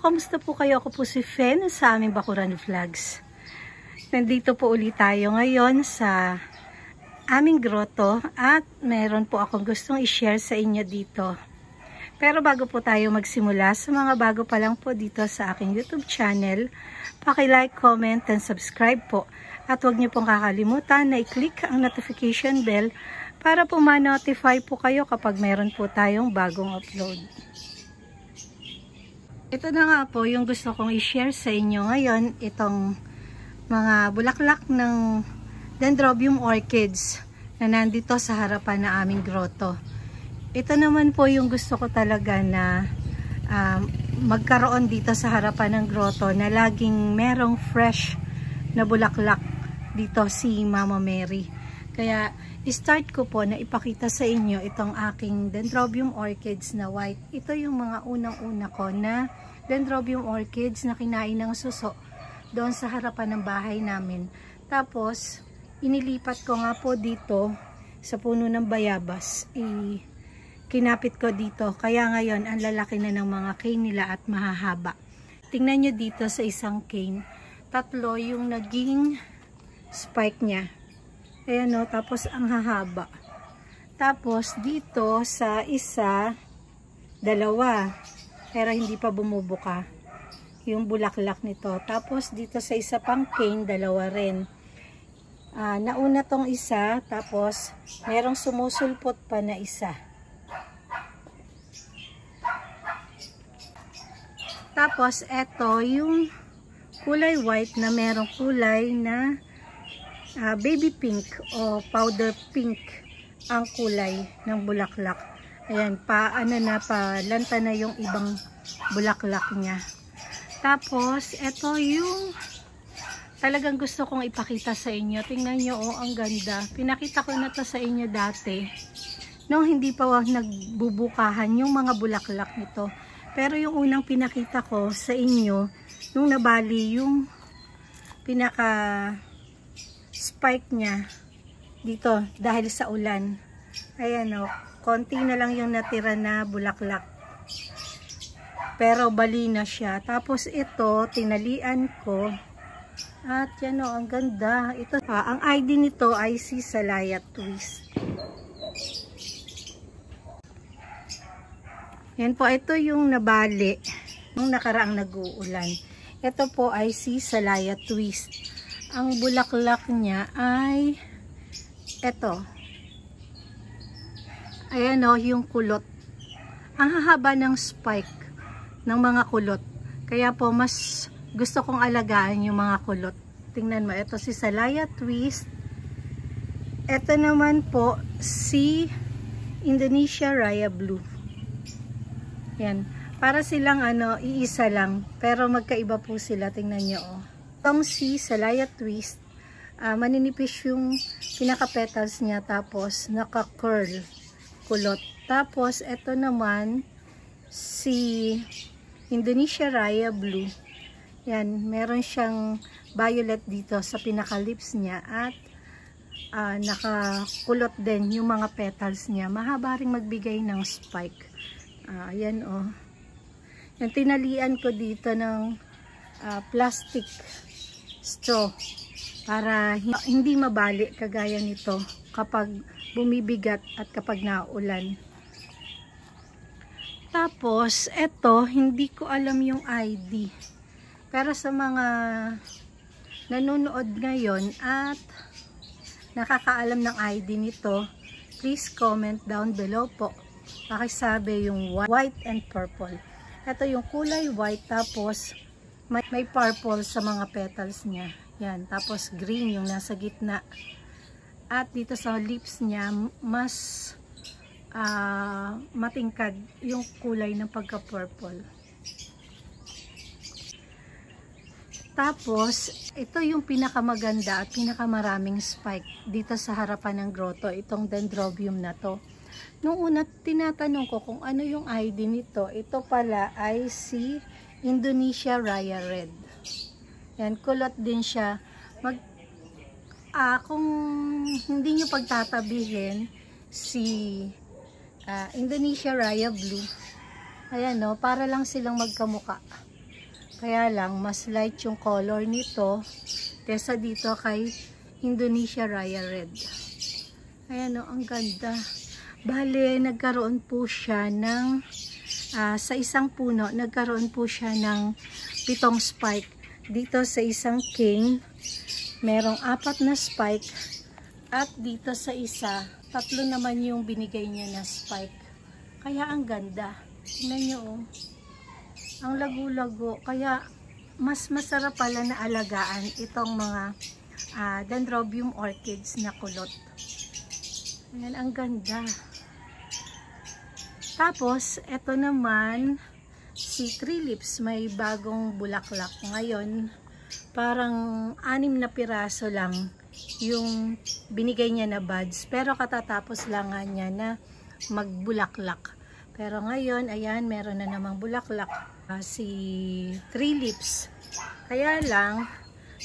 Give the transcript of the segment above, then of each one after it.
kamusta po kayo? Ako po si Fen sa aming Bakuran Vlogs. Nandito po ulit tayo ngayon sa aming grotto at meron po akong gustong i-share sa inyo dito. Pero bago po tayo magsimula, sa mga bago pa lang po dito sa aking YouTube channel, paki-like, comment, and subscribe po. At huwag niyo pong kakalimutan na i-click ang notification bell para po ma-notify po kayo kapag meron po tayong bagong upload. Ito na nga po yung gusto kong i-share sa inyo ngayon, itong mga bulaklak ng Dendrobium orchids na nandito sa harapan na aming grotto. Ito naman po yung gusto ko talaga na magkaroon dito sa harapan ng grotto na laging merong fresh na bulaklak dito si Mama Mary. Kaya start ko po na ipakita sa inyo itong aking Dendrobium orchids na white. Ito yung mga unang-una ko na Dendrobium orchids na kinain ng suso doon sa harapan ng bahay namin. Tapos, inilipat ko nga po dito sa puno ng bayabas. Kinapit ko dito. Kaya ngayon, ang lalaki na ng mga cane nila at mahahaba. Tingnan nyo dito sa isang cane. 3 yung naging spike niya. Ayan o, tapos ang hahaba. Tapos dito sa isa, 2. Pero hindi pa bumubuka yung bulaklak nito. Tapos dito sa isa pang cane, 2 rin. Nauna tong isa, tapos merong sumusulpot pa na isa. Tapos eto yung kulay white na merong kulay na baby pink o powder pink ang kulay ng bulaklak. Ayan, palanta na yung ibang bulaklak niya. Tapos, ito yung talagang gusto kong ipakita sa inyo. Tingnan nyo, oh, ang ganda. Pinakita ko na to sa inyo dati. Nung hindi pa nagbubukahan yung mga bulaklak nito. Pero yung unang pinakita ko sa inyo, nung nabali yung pinaka spike niya dito dahil sa ulan. Ayan o, konti na lang yung natira na bulaklak. Pero bali na siya. Tapos ito, tinalian ko. At yan o, ang ganda. Ito, ang ID nito ay si Salaya Twist. Yan po, ito yung nabali nung nakaraang nag-uulan. Ito po ay si Salaya Twist. Ang bulaklak niya ay eto. Ayan o, yung kulot. Ang hahaba ng spike ng mga kulot. Kaya po, mas gusto kong alagaan yung mga kulot. Tingnan mo, ito si Salaya Twist. Ito naman po si Indonesia Raya Blue. Yan. Para silang iisa lang. Pero magkaiba po sila. Tingnan nyo o. Itong si Salaya Twist, maninipis yung pinaka-petals niya, tapos naka-curl kulot. Tapos, ito naman si Indonesia Raya Blue. Yan, meron siyang violet dito sa pinaka-lips niya at nakakulot din yung mga petals niya. Mahaba ring magbigay ng spike. Ayan o. Yung tinalian ko dito ng plastic straw para hindi mabali kagaya nito kapag bumibigat at kapag naulan. Tapos eto, hindi ko alam yung ID, pero sa mga nanonood ngayon at nakakaalam ng ID nito, please comment down below po. Pakisabi yung white and purple. Ito yung kulay white, tapos may purple sa mga petals niya. Yan. Tapos green yung nasa gitna. At dito sa lips niya, mas matingkad yung kulay ng pagka-purple. Tapos, ito yung pinakamaganda at pinakamaraming spike dito sa harapan ng grotto. Itong Dendrobium na to. Nung una, tinatanong ko kung ano yung ID nito. Ito pala ay si Indonesia Raya Red. Yan, kulot din siya. Kung hindi nyo pagtatabihin si Indonesia Raya Blue, ayan no, para lang silang magkamuka. Kaya lang, mas light yung color nito kesa dito kay Indonesia Raya Red. Ayan o, ang ganda. Bale, nagkaroon po siya ng, sa isang puno, nagkaroon po siya ng 7 spike. Dito sa isang cane, merong 4 na spike. At dito sa isa, 3 naman yung binigay niya na spike. Kaya ang ganda. Tingnan nyo oh. Ang lagu-lago. Kaya mas masarap pala na alagaan itong mga Dendrobium orchids na kulot. Ayan, ang ganda. Tapos, ito naman, si Three Lips, may bagong bulaklak. Ngayon, parang 6 na piraso lang yung binigay niya na buds. Pero katatapos lang nga niya na magbulaklak. Pero ngayon, ayan, meron na namang bulaklak. Si Three Lips. Kaya lang,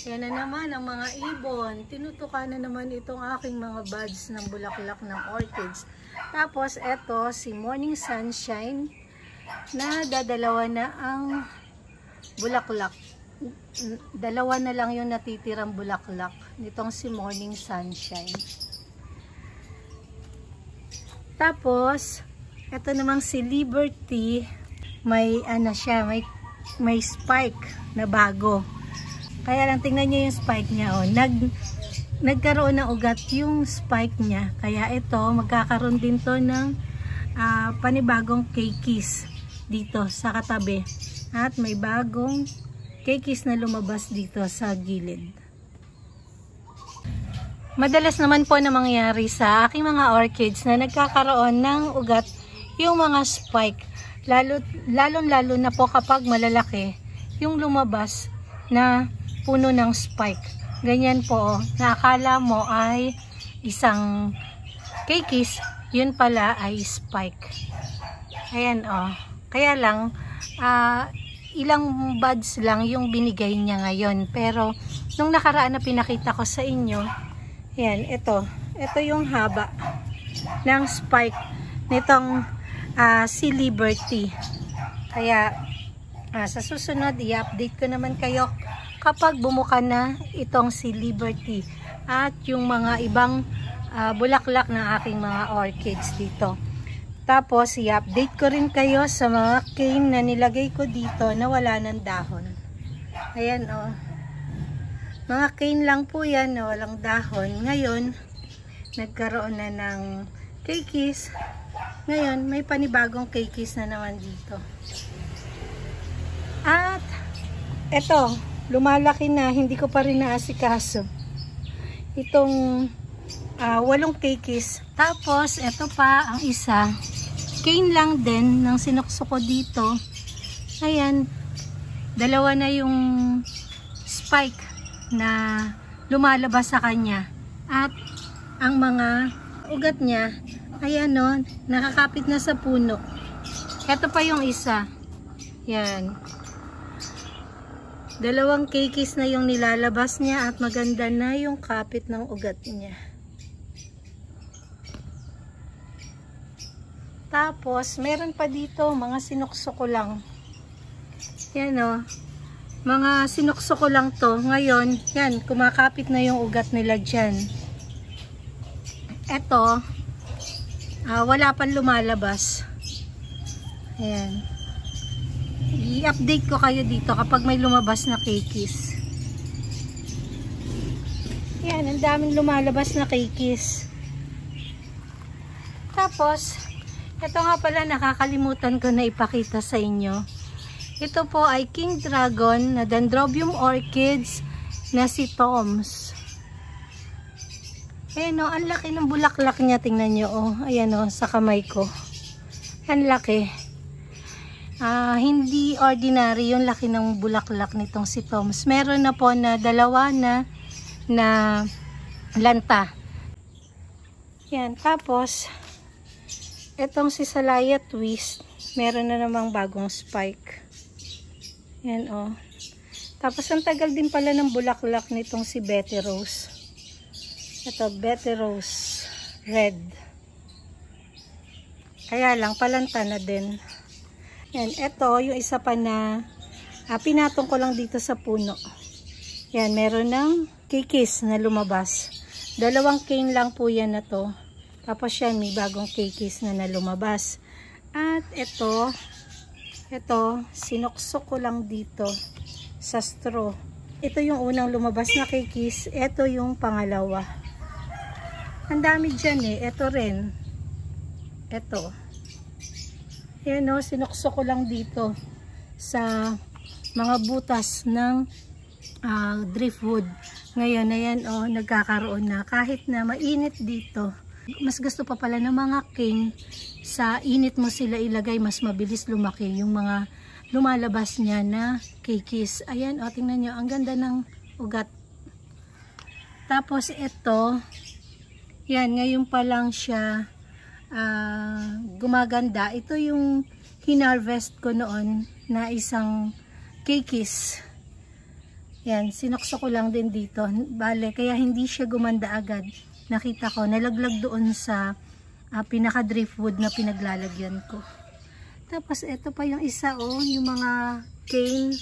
yan na naman ang mga ibon. Tinutukan na naman itong aking mga buds ng bulaklak ng orchids. Tapos, eto, si Morning Sunshine, na dadalawa na ang bulaklak. 2 na lang yung natitirang bulaklak nitong si Morning Sunshine. Tapos, eto namang si Liberty, may ano siya, may spike na bago. Kaya lang tingnan niyo yung spike niya oh. Nagkaroon ng ugat yung spike niya. Kaya ito magkakaroon din to ng panibagong keikis dito sa katabi. At may bagong keikis na lumabas dito sa gilid. Madalas naman po na mangyari sa aking mga orchids na nagkakaroon ng ugat yung mga spike. Lalo na po kapag malalaki yung lumabas na puno ng spike. Ganyan po, nakakala mo ay isang keikis, yun pala ay spike. Ayan o. Kaya lang, ilang buds lang yung binigay niya ngayon. Pero, nung nakaraan na pinakita ko sa inyo, ayan, ito yung haba ng spike nitong si Liberty. Kaya, sa susunod, i-update ko naman kayo kapag bumuka na itong si Liberty at yung mga ibang bulaklak ng aking mga orchids dito. Tapos, i-update ko rin kayo sa mga cane na nilagay ko dito na wala ng dahon. Ayan o. Mga cane lang po yan na walang dahon. Ngayon, nagkaroon na ng keikis. Ngayon, may panibagong keikis na naman dito. At, eto, lumalaki na, hindi ko pa rin naasikaso. Itong 8 keikis. Tapos, eto pa ang isa. Cane lang din ng sinukso ko dito. Ayan, 2 na yung spike na lumalabas sa kanya. At, ang mga ugat niya, ayan o, nakakapit na sa puno. Eto pa yung isa. Yan. 2 keikis na yung nilalabas niya at maganda na yung kapit ng ugat niya. Tapos, meron pa dito, mga sinukso ko lang. Yan o. Mga sinukso ko lang to. Ngayon, yan, kumakapit na yung ugat nila dyan. Eto, wala pang lumalabas. Ayan. I-update ko kayo dito kapag may lumabas na keikis. Yan, ang daming lumalabas na keikis. Tapos, ito nga pala nakakalimutan ko na ipakita sa inyo. Ito po ay King Dragon na Dendrobium orchids na si Toms. Ayan o, ang laki ng bulaklak niya. Tingnan nyo o. Ayan o, sa kamay ko. Ang laki. Hindi ordinary yung laki ng bulaklak nitong si Toms. Meron na po na 2 na lanta. Yan, tapos etong si Salaya Twist, meron na namang bagong spike. Yan o. Tapos ang tagal din pala ng bulaklak nitong si Betty Rose. Ito, Betty Rose Red. Kaya lang, palanta na din. Yan, ito yung isa pa na Pinatong ko lang dito sa puno. Yan, meron ng kikis na lumabas. 2 cane lang po yan na to. Tapos yan, may bagong kikis na lumabas. At ito, sinuksok ko lang dito sa straw. Ito yung unang lumabas na kikis. Ito yung pangalawa. Ang dami dyan eh. Ito rin. Ito. Yan o, sinuksok ko lang dito sa mga butas ng driftwood. Ngayon, ayan o, nagkakaroon na. Kahit na mainit dito, mas gusto pa pala ng mga cane, sa init mo sila ilagay, mas mabilis lumaki yung mga lumalabas niya na kikis. Ayan o, tingnan nyo, ang ganda ng ugat. Tapos ito, yan, ngayon pa lang siya gumaganda. Ito yung hinarvest ko noon na isang kikis. Yan, sinukso ko lang din dito. Bale, kaya hindi siya gumanda agad. Nakita ko, nalaglag doon sa pinaka driftwood na pinaglalagyan ko. Tapos, ito pa yung isa, oh, yung mga cane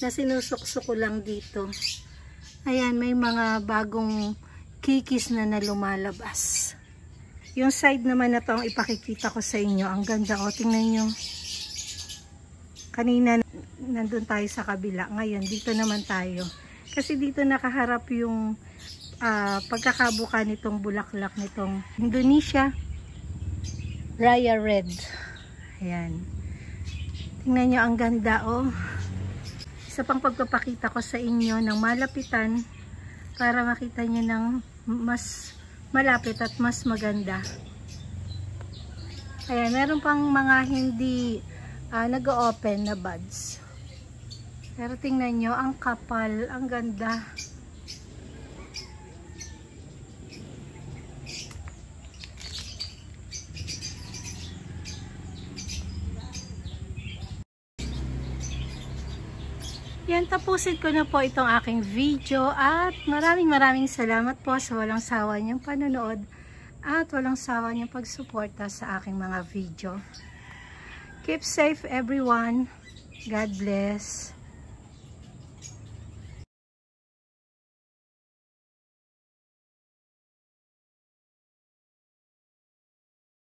na sinusukso ko lang dito. Ayan, may mga bagong kikis na lumalabas. Yung side naman na to ang ipakikita ko sa inyo. Ang ganda, oh, tingnan nyo. Kanina, nandun tayo sa kabila. Ngayon, dito naman tayo. Kasi dito nakaharap yung pagkakabuka nitong bulaklak nitong Indonesia Raya Red. Ayan. Tingnan nyo, ang ganda, oh. Isa pang pagpapakita ko sa inyo ng malapitan para makita nyo ng mas malapit at mas maganda. Ayan, meron pang mga hindi nag-open na buds. Pero tingnan nyo, ang kapal, ang ganda. Yan, tapusin ko na po itong aking video at maraming salamat po sa walang sawa niyong panonood at walang sawa niyong pagsuporta sa aking mga video. Keep safe everyone. God bless.